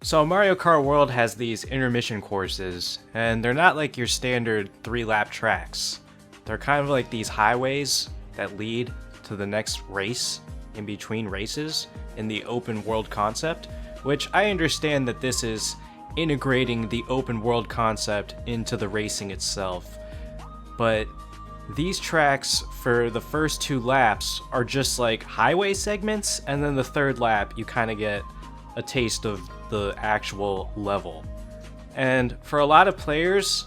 So Mario Kart World has these intermission courses, and they're not like your standard 3-lap tracks. They're kind of like these highways that lead to the next race in between races in the open world concept, which I understand that this is integrating the open world concept into the racing itself. But these tracks for the first 2 laps are just like highway segments, and then the 3rd lap you kind of get a taste of the actual level. And for a lot of players,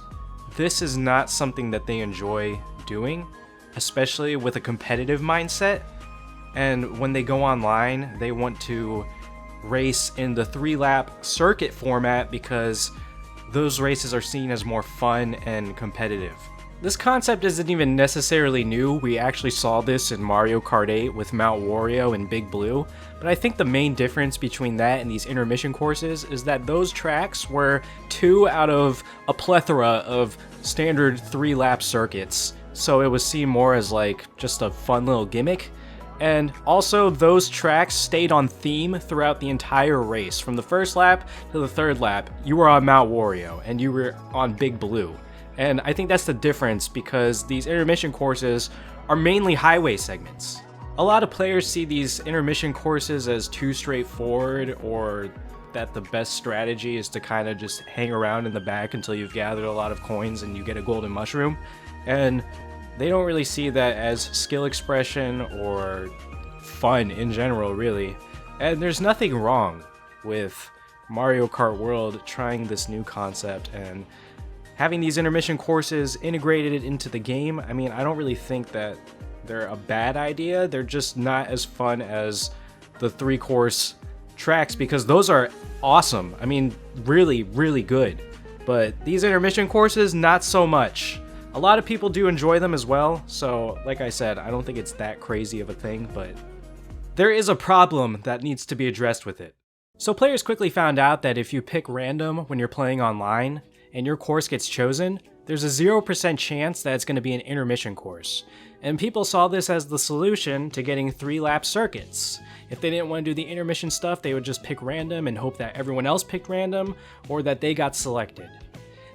this is not something that they enjoy doing, especially with a competitive mindset. And when they go online, they want to race in the 3-lap circuit format because those races are seen as more fun and competitive. This concept isn't even necessarily new. We actually saw this in Mario Kart 8 with Mount Wario and Big Blue, but I think the main difference between that and these intermission courses is that those tracks were 2 out of a plethora of standard 3-lap circuits, so it was seen more as like just a fun little gimmick. And also, those tracks stayed on theme throughout the entire race. From the 1st lap to the 3rd lap, you were on Mount Wario and you were on Big Blue. And I think that's the difference, because these intermission courses are mainly highway segments. A lot of players see these intermission courses as too straightforward, or that the best strategy is to kind of just hang around in the back until you've gathered a lot of coins and you get a golden mushroom. And they don't really see that as skill expression or fun in general, really. And there's nothing wrong with Mario Kart World trying this new concept and having these intermission courses integrated into the game. I mean, I don't really think that they're a bad idea. They're just not as fun as the 3-course tracks, because those are awesome. I mean, really, really good. But these intermission courses, not so much. A lot of people do enjoy them as well, so like I said, I don't think it's that crazy of a thing, but there is a problem that needs to be addressed with it. So players quickly found out that if you pick random when you're playing online, and your course gets chosen, there's a 0% chance that it's going to be an intermission course. And people saw this as the solution to getting 3-lap circuits. If they didn't want to do the intermission stuff, they would just pick random and hope that everyone else picked random, or that they got selected.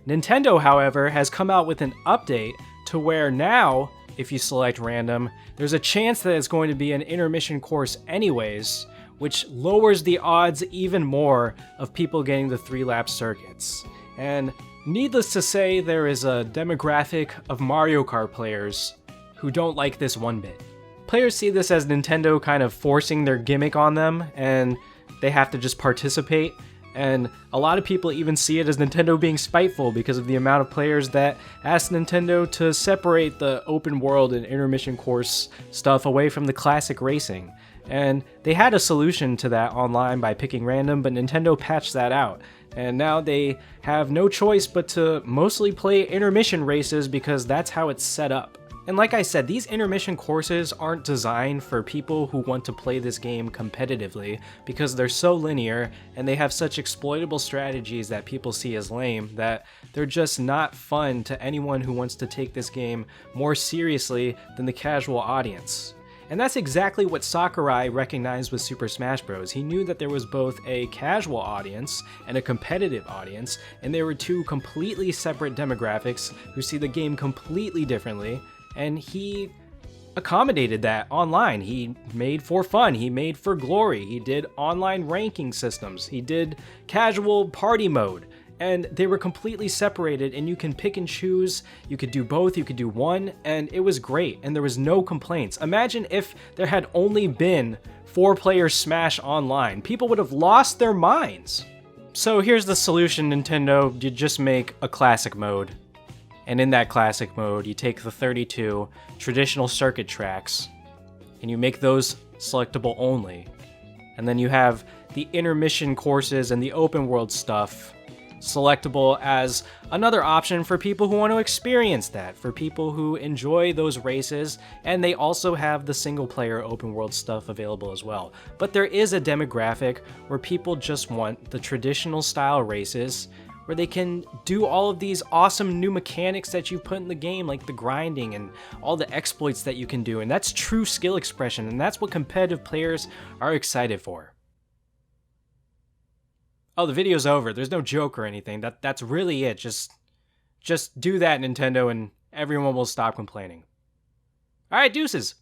Nintendo, however, has come out with an update to where now, if you select random, there's a chance that it's going to be an intermission course anyways, which lowers the odds even more of people getting the 3-lap circuits. And needless to say, there is a demographic of Mario Kart players who don't like this one bit. Players see this as Nintendo kind of forcing their gimmick on them, and they have to just participate. And a lot of people even see it as Nintendo being spiteful because of the amount of players that ask Nintendo to separate the open world and intermission course stuff away from the classic racing. And they had a solution to that online by picking random, but Nintendo patched that out. And now they have no choice but to mostly play intermission races because that's how it's set up. And like I said, these intermission courses aren't designed for people who want to play this game competitively, because they're so linear and they have such exploitable strategies that people see as lame that they're just not fun to anyone who wants to take this game more seriously than the casual audience. And that's exactly what Sakurai recognized with Super Smash Bros. He knew that there was both a casual audience and a competitive audience, and they were 2 completely separate demographics who see the game completely differently, and he accommodated that online. He made for fun, he made for glory, he did online ranking systems, he did casual party mode. And they were completely separated, and you can pick and choose. You could do both, you could do one, and it was great, and there was no complaints. Imagine if there had only been 4-player Smash online. People would have lost their minds. So here's the solution, Nintendo. You just make a classic mode. And in that classic mode, you take the 32 traditional circuit tracks, and you make those selectable only. And then you have the intermission courses and the open world stuff selectable as another option for people who want to experience that, for people who enjoy those races, and they also have the single player open world stuff available as well. But there is a demographic where people just want the traditional style races where they can do all of these awesome new mechanics that you've put in the game, like the grinding and all the exploits that you can do, and that's true skill expression, and that's what competitive players are excited for. Oh, the video's over. There's no joke or anything. That's really it. Just do that, Nintendo, and everyone will stop complaining. All right, deuces.